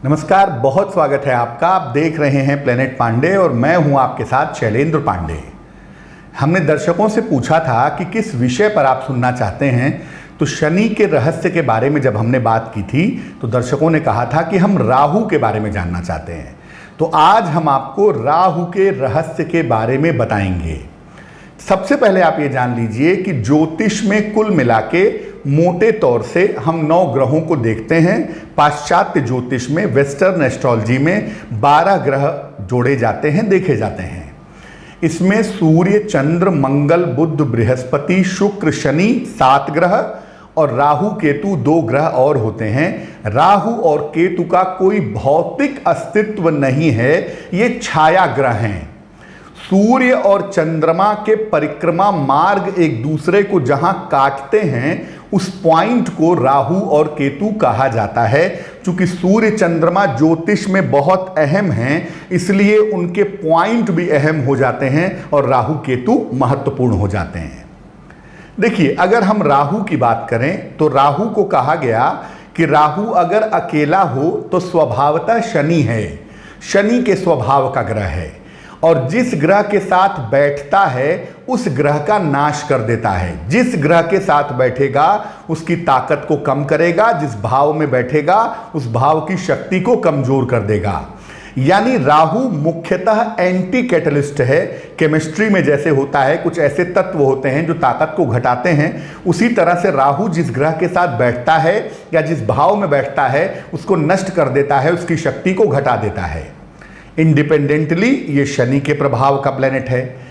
नमस्कार, बहुत स्वागत है आपका। आप देख रहे हैं प्लेनेट पांडे और मैं हूं आपके साथ शैलेंद्र पांडे। हमने दर्शकों से पूछा था कि किस विषय पर आप सुनना चाहते हैं, तो शनि के रहस्य के बारे में जब हमने बात की थी तो दर्शकों ने कहा था कि हम राहु के बारे में जानना चाहते हैं। तो आज हम आपको राहु के रहस्य के बारे में बताएंगे। सबसे पहले आप ये जान लीजिए कि ज्योतिष में कुल मिला के मोटे तौर से हम 9 ग्रहों को देखते हैं। पाश्चात्य ज्योतिष में, वेस्टर्न एस्ट्रोलॉजी में 12 ग्रह जोड़े जाते हैं, देखे जाते हैं। इसमें सूर्य, चंद्र, मंगल, बुध, बृहस्पति, शुक्र, शनि 7 ग्रह और राहु केतु 2 ग्रह और होते हैं। राहु और केतु का कोई भौतिक अस्तित्व नहीं है, ये छाया ग्रह हैं। सूर्य और चंद्रमा के परिक्रमा मार्ग एक दूसरे को जहां काटते हैं, उस पॉइंट को राहु और केतु कहा जाता है। चूंकि सूर्य चंद्रमा ज्योतिष में बहुत अहम हैं, इसलिए उनके पॉइंट भी अहम हो जाते हैं और राहु केतु महत्वपूर्ण हो जाते हैं। देखिए, अगर हम राहु की बात करें तो राहु को कहा गया कि राहु अगर अकेला हो तो स्वभावतः शनि है, शनि के स्वभाव का ग्रह है और जिस ग्रह के साथ बैठता है उस ग्रह का नाश कर देता है। जिस ग्रह के साथ बैठेगा उसकी ताकत को कम करेगा, जिस भाव में बैठेगा उस भाव की शक्ति को कमजोर कर देगा। यानी राहु मुख्यतः एंटी कैटलिस्ट है। केमिस्ट्री में जैसे होता है, कुछ ऐसे तत्व होते हैं जो ताकत को घटाते हैं, उसी तरह से राहु जिस ग्रह के साथ बैठता है या जिस भाव में बैठता है उसको नष्ट कर देता है, उसकी शक्ति को घटा देता है। इंडिपेंडेंटली ये शनि के प्रभाव का प्लेनेट है।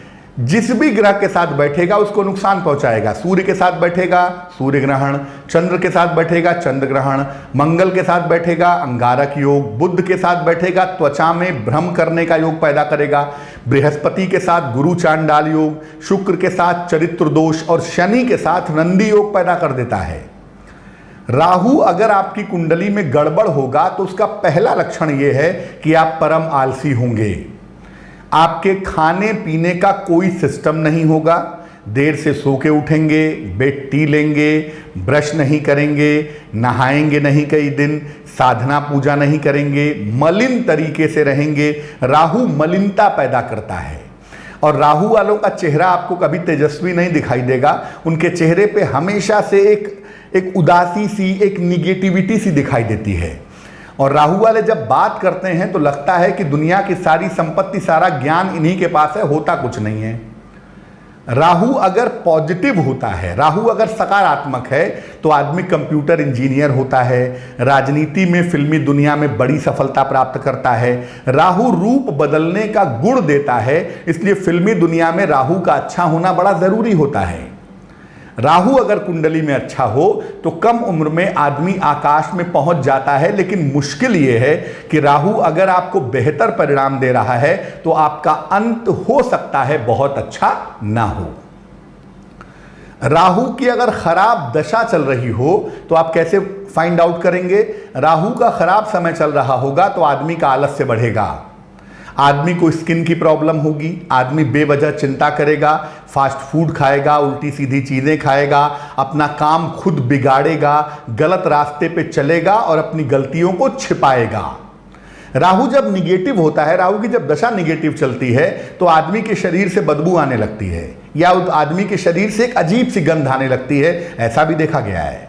जिस भी ग्रह के साथ बैठेगा उसको नुकसान पहुंचाएगा। सूर्य के साथ बैठेगा सूर्य ग्रहण, चंद्र के साथ बैठेगा चंद्र ग्रहण, मंगल के साथ बैठेगा अंगारक योग, बुध के साथ बैठेगा त्वचा में भ्रम करने का योग पैदा करेगा, बृहस्पति के साथ गुरु चांडाल योग, शुक्र के साथ चरित्र दोष और शनि के साथ नंदी योग पैदा कर देता है। राहु अगर आपकी कुंडली में गड़बड़ होगा तो उसका पहला लक्षण यह है कि आप परम आलसी होंगे। आपके खाने पीने का कोई सिस्टम नहीं होगा, देर से सो के उठेंगे, बेड टी लेंगे, ब्रश नहीं करेंगे, नहाएंगे नहीं कई दिन, साधना पूजा नहीं करेंगे, मलिन तरीके से रहेंगे। राहु मलिनता पैदा करता है और राहु वालों का चेहरा आपको कभी तेजस्वी नहीं दिखाई देगा। उनके चेहरे पे हमेशा से एक उदासी सी, एक निगेटिविटी सी दिखाई देती है। और राहु वाले जब बात करते हैं तो लगता है कि दुनिया की सारी संपत्ति, सारा ज्ञान इन्हीं के पास है, होता कुछ नहीं है। राहु अगर पॉजिटिव होता है, राहु अगर सकारात्मक है तो आदमी कंप्यूटर इंजीनियर होता है, राजनीति में, फिल्मी दुनिया में बड़ी सफलता प्राप्त करता है। राहु रूप बदलने का गुण देता है, इसलिए फिल्मी दुनिया में राहु का अच्छा होना बड़ा जरूरी होता है। राहु अगर कुंडली में अच्छा हो तो कम उम्र में आदमी आकाश में पहुंच जाता है, लेकिन मुश्किल यह है कि राहु अगर आपको बेहतर परिणाम दे रहा है तो आपका अंत हो सकता है बहुत अच्छा ना हो। राहु की अगर खराब दशा चल रही हो तो आप कैसे फाइंड आउट करेंगे? राहु का खराब समय चल रहा होगा तो आदमी का आलस्य बढ़ेगा, आदमी को स्किन की प्रॉब्लम होगी, आदमी बेवजह चिंता करेगा, फास्ट फूड खाएगा, उल्टी सीधी चीज़ें खाएगा, अपना काम खुद बिगाड़ेगा, गलत रास्ते पे चलेगा और अपनी गलतियों को छिपाएगा। राहु जब निगेटिव होता है, राहु की जब दशा निगेटिव चलती है तो आदमी के शरीर से बदबू आने लगती है या आदमी के शरीर से एक अजीब सी गंध आने लगती है, ऐसा भी देखा गया है।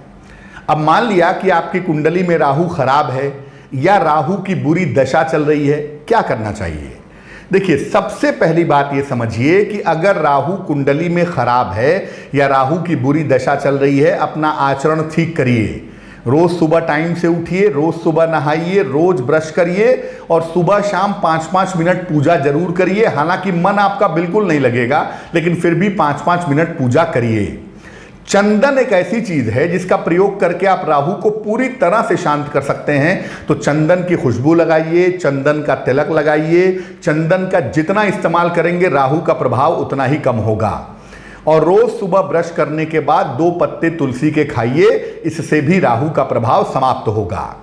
अब मान लिया कि आपकी कुंडली में राहु खराब है या राहु की बुरी दशा चल रही है, क्या करना चाहिए? देखिए, सबसे पहली बात यह समझिए कि अगर राहु कुंडली में खराब है या राहु की बुरी दशा चल रही है, अपना आचरण ठीक करिए। रोज सुबह टाइम से उठिए, रोज सुबह नहाइए, रोज ब्रश करिए और सुबह शाम 5-5 मिनट पूजा जरूर करिए। हालांकि मन आपका बिल्कुल नहीं लगेगा, लेकिन फिर भी 5-5 मिनट पूजा करिए। चंदन एक ऐसी चीज है जिसका प्रयोग करके आप राहु को पूरी तरह से शांत कर सकते हैं। तो चंदन की खुशबू लगाइए, चंदन का तिलक लगाइए। चंदन का जितना इस्तेमाल करेंगे राहु का प्रभाव उतना ही कम होगा। और रोज सुबह ब्रश करने के बाद 2 पत्ते तुलसी के खाइए, इससे भी राहु का प्रभाव समाप्त होगा।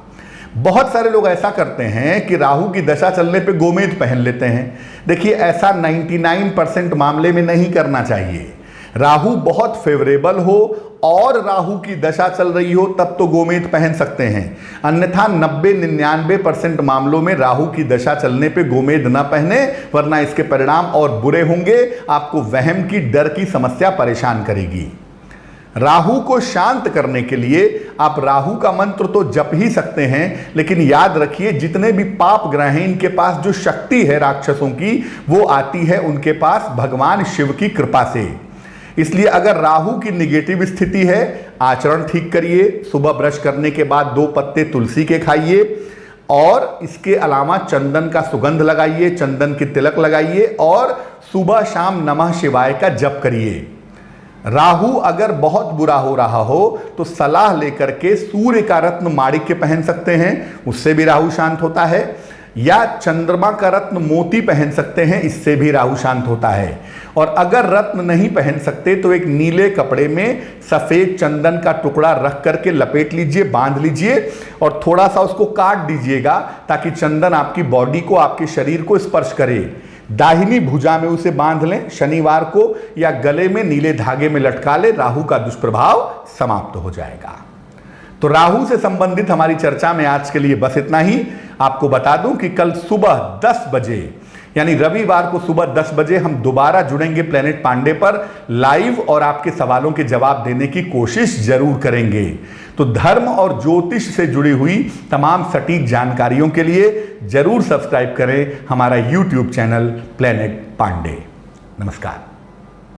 बहुत सारे लोग ऐसा करते हैं कि राहु की दशा चलने पे गोमेद पहन लेते हैं। देखिए, ऐसा 99% मामले में नहीं करना चाहिए। राहु बहुत फेवरेबल हो और राहु की दशा चल रही हो तब तो गोमेद पहन सकते हैं, अन्यथा 90-99% मामलों में राहु की दशा चलने पे गोमेद न पहने, वरना इसके परिणाम और बुरे होंगे। आपको वहम की, डर की समस्या परेशान करेगी। राहु को शांत करने के लिए आप राहु का मंत्र तो जप ही सकते हैं, लेकिन याद रखिए जितने भी पाप ग्रह हैं इनके पास जो शक्ति है राक्षसों की, वो आती है उनके पास भगवान शिव की कृपा से। इसलिए अगर राहु की निगेटिव स्थिति है, आचरण ठीक करिए, सुबह ब्रश करने के बाद 2 पत्ते तुलसी के खाइए और इसके अलावा चंदन का सुगंध लगाइए, चंदन की तिलक लगाइए और सुबह शाम नमः शिवाय का जप करिए। राहु अगर बहुत बुरा हो रहा हो तो सलाह लेकर के सूर्य का रत्न माणिक्य पहन सकते हैं, उससे भी राहु शांत होता है, या चंद्रमा का रत्न मोती पहन सकते हैं, इससे भी राहु शांत होता है। और अगर रत्न नहीं पहन सकते तो एक नीले कपड़े में सफेद चंदन का टुकड़ा रख करके लपेट लीजिए, बांध लीजिए और थोड़ा सा उसको काट दीजिएगा ताकि चंदन आपकी बॉडी को, आपके शरीर को स्पर्श करे। दाहिनी भुजा में उसे बांध लें शनिवार को, या गले में नीले धागे में लटका ले, राहु का दुष्प्रभाव समाप्त हो जाएगा। तो राहु से संबंधित हमारी चर्चा में आज के लिए बस इतना ही। आपको बता दूं कि कल सुबह 10 बजे यानी रविवार को सुबह 10 बजे हम दोबारा जुड़ेंगे प्लेनेट पांडे पर लाइव और आपके सवालों के जवाब देने की कोशिश जरूर करेंगे। तो धर्म और ज्योतिष से जुड़ी हुई तमाम सटीक जानकारियों के लिए जरूर सब्सक्राइब करें हमारा YouTube चैनल प्लेनेट पांडे। नमस्कार।